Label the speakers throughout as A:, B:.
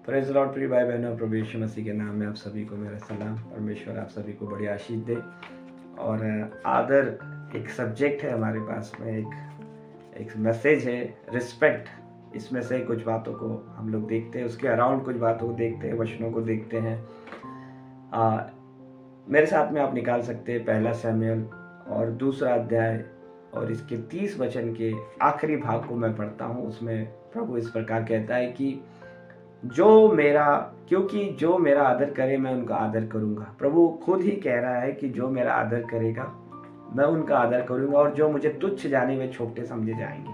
A: Praise Lord प्रिय भाई बहनों, प्रभु यीशु मसीह के नाम में आप सभी को मेरा सलाम। परमेश्वर आप सभी को बड़ी आशीष दे। और आदर एक सब्जेक्ट है हमारे पास में, एक मैसेज है, रिस्पेक्ट। इसमें से कुछ बातों को हम लोग देखते हैं, उसके अराउंड कुछ बातों को देखते हैं, वचनों को देखते हैं। मेरे साथ में आप निकाल सकते हैं पहला शमूएल और दूसरा अध्याय और इसके 30 वचन के आखिरी भाग को मैं पढ़ता हूँ। उसमें प्रभु इस प्रकार कहता है कि क्योंकि जो मेरा आदर करे मैं उनका आदर करूंगा। प्रभु खुद ही कह रहा है कि जो मेरा आदर करेगा मैं उनका आदर करूंगा, और जो मुझे तुच्छ जाने वे छोटे समझे जाएंगे।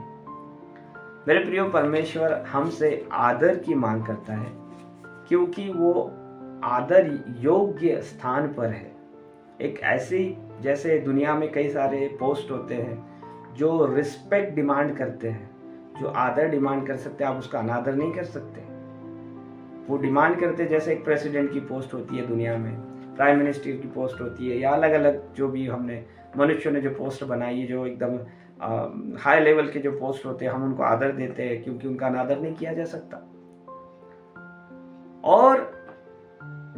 A: मेरे प्रिय, परमेश्वर हमसे आदर की मांग करता है क्योंकि वो आदर योग्य स्थान पर है। एक ऐसी, जैसे दुनिया में कई सारे पोस्ट होते हैं जो रिस्पेक्ट डिमांड करते हैं, जो आदर डिमांड कर सकते हैं, आप उसका अनादर नहीं कर सकते। वो डिमांड करते, जैसे एक प्रेसिडेंट की पोस्ट होती है दुनिया में, प्राइम मिनिस्टर की पोस्ट होती है, या अलग अलग जो भी हमने मनुष्यों ने जो पोस्ट बनाई है, जो एकदम हाई लेवल के जो पोस्ट होते हैं, हम उनको आदर देते हैं क्योंकि उनका अनादर नहीं किया जा सकता। और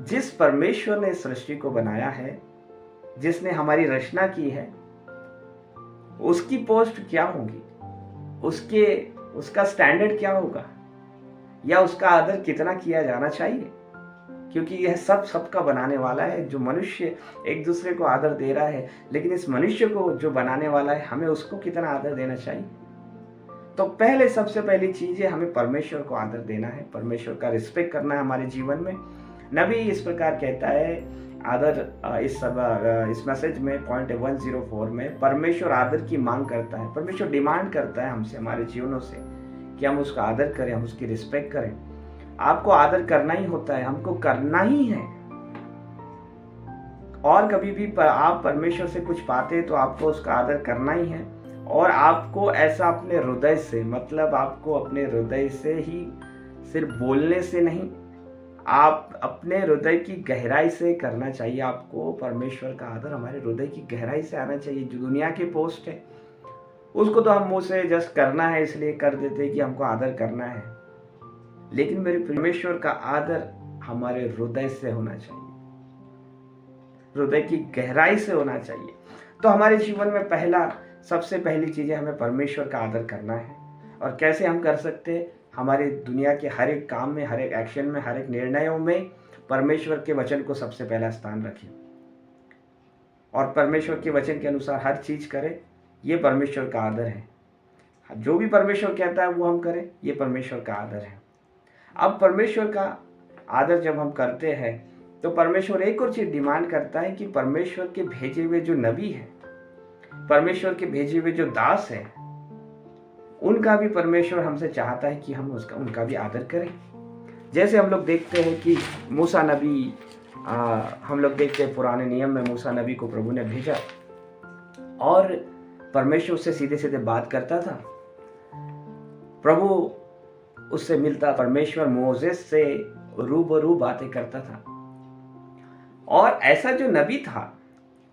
A: जिस परमेश्वर ने सृष्टि को बनाया है, जिसने हमारी रचना की है, उसकी पोस्ट क्या होगी, उसका स्टैंडर्ड क्या होगा, या उसका आदर कितना किया जाना चाहिए। क्योंकि यह सबका बनाने वाला है। जो मनुष्य एक दूसरे को आदर दे रहा है, लेकिन इस मनुष्य को जो बनाने वाला है, हमें उसको कितना आदर देना चाहिए। तो सबसे पहली चीज है, हमें परमेश्वर को आदर देना है, परमेश्वर का रिस्पेक्ट करना है हमारे जीवन में। नबी इस प्रकार कहता है, आदर इस मैसेज में पॉइंट 104 में परमेश्वर आदर की मांग करता है। परमेश्वर डिमांड करता है हमसे, हमारे जीवनों से, कि हम उसका आदर करें, हम उसकी रिस्पेक्ट करें। आपको आदर करना ही होता है, हमको करना ही है। और कभी भी आप परमेश्वर से कुछ पाते हैं तो आपको उसका आदर करना ही है। और आपको ऐसा अपने हृदय से, मतलब आपको अपने हृदय से ही, सिर्फ बोलने से नहीं, आप अपने हृदय की गहराई से करना चाहिए। आपको परमेश्वर का आदर हमारे हृदय की गहराई से आना चाहिए। जो दुनिया के पोस्ट है उसको तो हम मुंह से जस्ट करना है इसलिए कर देते हैं कि हमको आदर करना है, लेकिन मेरे परमेश्वर का आदर हमारे हृदय से होना चाहिए, हृदय की गहराई से होना चाहिए। तो हमारे जीवन में सबसे पहली चीज है, हमें परमेश्वर का आदर करना है। और कैसे हम कर सकते हैं? हमारे दुनिया के हर एक काम में, हर एक एक्शन में, हर एक निर्णयों में परमेश्वर के वचन को सबसे पहला स्थान रखें और परमेश्वर के वचन के अनुसार हर चीज करें। ये परमेश्वर का आदर है। जो भी परमेश्वर कहता है वो हम करें, ये परमेश्वर का आदर है। अब परमेश्वर का आदर जब हम करते हैं तो परमेश्वर एक और चीज डिमांड करता है कि परमेश्वर के भेजे हुए जो नबी है, परमेश्वर के भेजे हुए जो दास है, उनका भी परमेश्वर हमसे चाहता है कि हम उनका भी आदर करें। जैसे हम लोग देखते हैं कि मूसा नबी, हम लोग देखते हैं पुराने नियम में मूसा नबी को प्रभु ने भेजा और परमेश्वर से सीधे सीधे बात करता था। प्रभु उससे मिलता, परमेश्वर मोसेस से रूबरू बातें करता था। और ऐसा जो नबी था,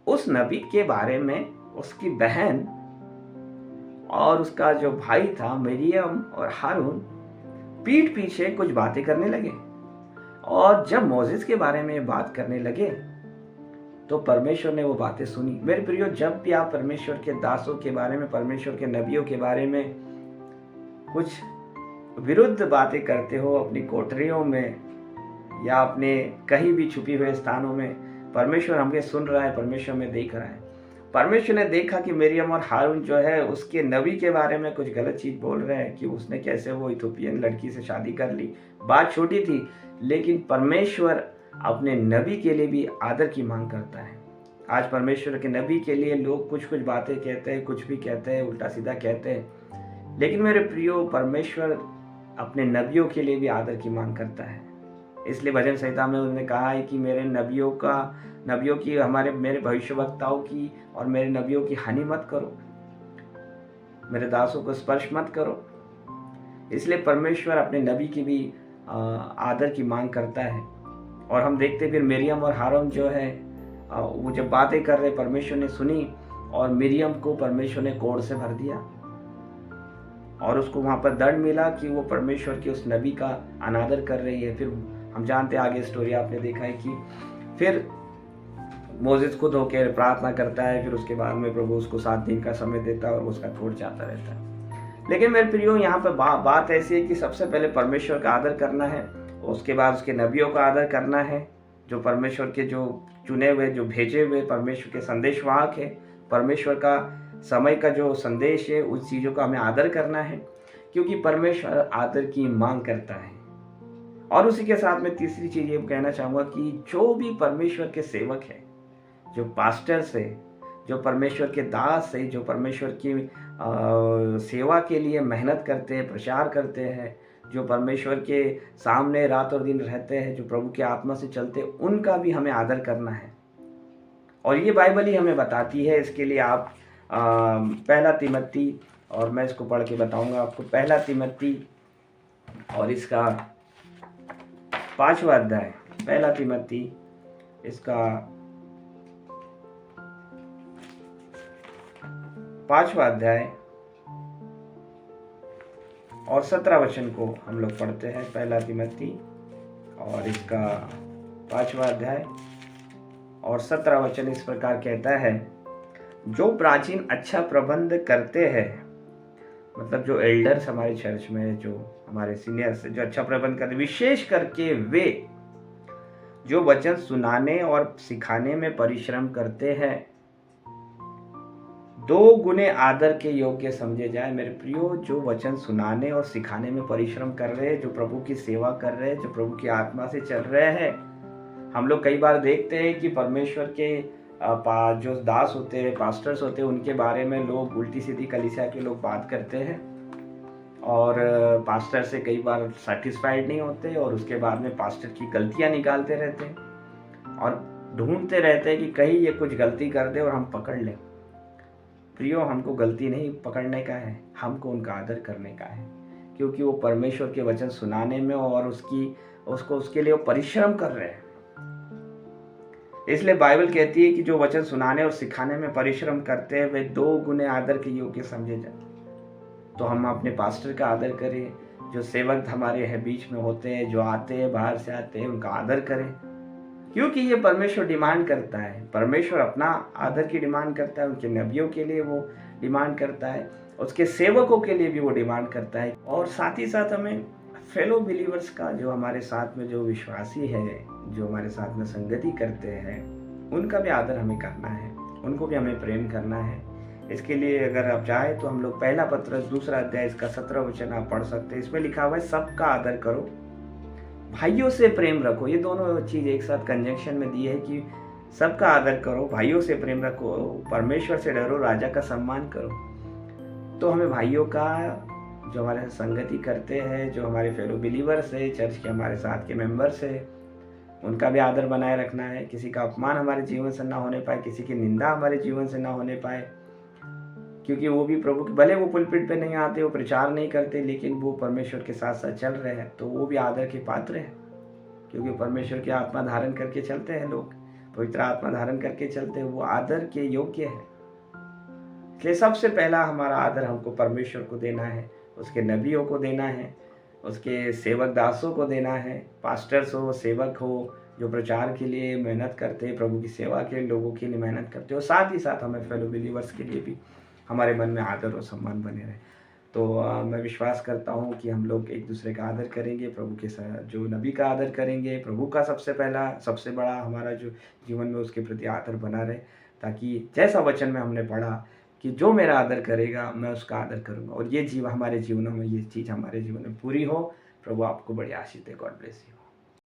A: उस नबी के बारे में उसकी बहन और उसका जो भाई था मरियम और हारून पीठ पीछे कुछ बातें करने लगे। और जब मोसेस के बारे में बात करने लगे तो परमेश्वर ने वो बातें सुनी। मेरे प्रियो, जब भी आप परमेश्वर के दासों के बारे में, परमेश्वर के नबियों के बारे में कुछ विरुद्ध बातें करते हो अपनी कोठरियों में या अपने कहीं भी छुपी हुए स्थानों में, परमेश्वर हमें सुन रहा है, परमेश्वर में देख रहा है। परमेश्वर ने देखा कि मरियम और हारून जो है उसके नबी के बारे में कुछ गलत चीज बोल रहे हैं, कि उसने कैसे वो इथोपियन लड़की से शादी कर ली। बात छोटी थी, लेकिन परमेश्वर अपने नबी के लिए भी आदर की मांग करता है। आज परमेश्वर के नबी के लिए लोग कुछ बातें कहते हैं, कुछ भी कहते हैं, उल्टा सीधा कहते हैं, लेकिन मेरे प्रियो, परमेश्वर अपने नबियों के लिए भी आदर की मांग करता है। इसलिए भजन संहिता में उन्होंने कहा है कि मेरे नबियों की, मेरे भविष्यवक्ताओं की और मेरे नबियों की हानि मत करो, मेरे दासों को स्पर्श मत करो। इसलिए परमेश्वर अपने नबी की भी आदर की मांग करता है। और हम देखते फिर मरियम और हारून जो है, वो जब बातें कर रहे, परमेश्वर ने सुनी और मरियम को परमेश्वर ने कोढ़ से भर दिया। और उसको वहाँ पर दंड मिला कि वो परमेश्वर के उस नबी का अनादर कर रही है। फिर हम जानते हैं आगे स्टोरी आपने देखा है कि फिर मोसेस खुद होकर प्रार्थना करता है, फिर उसके बाद में प्रभु उसको 7 दिन का समय देता है और उसका छोड़ जाता रहता है। लेकिन मेरे प्रियो यहाँ पर बात ऐसी है कि सबसे पहले परमेश्वर का आदर करना है, उसके बाद उसके नबियों का आदर करना है, जो परमेश्वर के जो चुने हुए, जो भेजे हुए परमेश्वर के संदेशवाहक है, परमेश्वर का समय का जो संदेश है, उस चीज़ों का हमें आदर करना है, क्योंकि परमेश्वर आदर की मांग करता है। और उसी के साथ में तीसरी चीज़ ये कहना चाहूँगा कि जो भी परमेश्वर के सेवक है, जो पास्टर्स है, जो परमेश्वर के दास है, जो परमेश्वर की सेवा के लिए मेहनत करते हैं, प्रचार करते हैं, जो परमेश्वर के सामने रात और दिन रहते हैं, जो प्रभु की आत्मा से चलते हैं, उनका भी हमें आदर करना है। और ये बाइबल ही हमें बताती है। इसके लिए आप पहला तिमोथी, और मैं इसको पढ़ के बताऊंगा आपको, पहला तिमोथी और इसका 5वां अध्याय, पहला तिमोथी इसका 5वां अध्याय और 17 वचन को हम लोग पढ़ते हैं। पहला तिमोथी और इसका 5वां अध्याय और 17 वचन इस प्रकार कहता है, जो प्राचीन अच्छा प्रबंध करते हैं, मतलब जो एल्डर्स हमारे चर्च में, जो हमारे सीनियर्स जो अच्छा प्रबंध करते, विशेष करके वे जो वचन सुनाने और सिखाने में परिश्रम करते हैं, 2 गुने आदर के योग्य समझे जाए। मेरे प्रियो, जो वचन सुनाने और सिखाने में परिश्रम कर रहे हैं, जो प्रभु की सेवा कर रहे हैं, जो प्रभु की आत्मा से चल रहे हैं, हम लोग कई बार देखते हैं कि परमेश्वर के जो दास होते हैं, पास्टर्स होते हैं, उनके बारे में लोग उल्टी सीधी कलीसिया के लोग बात करते हैं और पास्टर से कई बार सेटिस्फाइड नहीं होते और उसके बाद में पास्टर की गलतियां निकालते रहते हैं और ढूंढते रहते हैं कि कहीं ये कुछ गलती कर दे और हम पकड़ लें। प्रियो, हमको गलती नहीं पकड़ने का है, हमको उनका आदर करने का है, क्योंकि वो परमेश्वर के वचन सुनाने में और उसके लिए वो परिश्रम कर रहे हैं। इसलिए बाइबल कहती है कि जो वचन सुनाने और सिखाने में परिश्रम करते हैं, वे 2 गुने आदर के योग्य समझे जाते। तो हम अपने पास्टर का आदर करें, जो सेवक हमारे हैं बीच में होते हैं, जो आते हैं, बाहर से आते हैं, उनका आदर करें, क्योंकि ये परमेश्वर डिमांड करता है। परमेश्वर अपना आदर की डिमांड करता है, उनके नबियों के लिए वो डिमांड करता है, उसके सेवकों के लिए भी वो डिमांड करता है। और साथ ही साथ हमें फेलो बिलीवर्स का, जो हमारे साथ में जो विश्वासी है, जो हमारे साथ में संगति करते हैं, उनका भी आदर हमें करना है, उनको भी हमें प्रेम करना है। इसके लिए अगर आप चाहें तो हम लोग पहला पत्रस 2 अध्याय इसका 17 वचन आप पढ़ सकते हैं। इसमें लिखा हुआ है, सबका आदर करो, भाइयों से प्रेम रखो। ये दोनों चीज़ एक साथ कंजंक्शन में दी है कि सबका आदर करो, भाइयों से प्रेम रखो, परमेश्वर से डरो, राजा का सम्मान करो। तो हमें भाइयों का, जो हमारे संगति करते हैं, जो हमारे फेलो बिलीवर्स है, चर्च के हमारे साथ के मेंबर्स है, उनका भी आदर बनाए रखना है। किसी का अपमान हमारे जीवन से ना होने पाए, किसी की निंदा हमारे जीवन से ना होने पाए, क्योंकि वो भी प्रभु के, भले वो पुलपिट पे नहीं आते, वो प्रचार नहीं करते, लेकिन वो परमेश्वर के साथ साथ चल रहे हैं, तो वो भी आदर के पात्र हैं, क्योंकि परमेश्वर की आत्मा धारण करके चलते हैं लोग, पवित्र आत्मा धारण करके चलते हैं, वो आदर के योग्य है। इसलिए सबसे पहला हमारा आदर हमको परमेश्वर को देना है, उसके नबियों को देना है, उसके सेवक दासों को देना है, पास्टर्स हो, सेवक हो, जो प्रचार के लिए मेहनत करते हैं, प्रभु की सेवा के लोगों के लिए मेहनत करते हैं, और साथ ही साथ हमें फेलो बिलीवर्स के लिए भी हमारे मन में आदर और सम्मान बने रहे। तो मैं विश्वास करता हूँ कि हम लोग एक दूसरे का आदर करेंगे, प्रभु के जो नबी का आदर करेंगे, प्रभु का सबसे पहला, सबसे बड़ा हमारा जो जीवन में उसके प्रति आदर बना रहे, ताकि जैसा वचन में हमने पढ़ा कि जो मेरा आदर करेगा मैं उसका आदर करूँगा, और ये हमारे जीवनों में, ये चीज़ हमारे जीवन में पूरी हो। प्रभु आपको बड़ी आशीष दे। God bless you.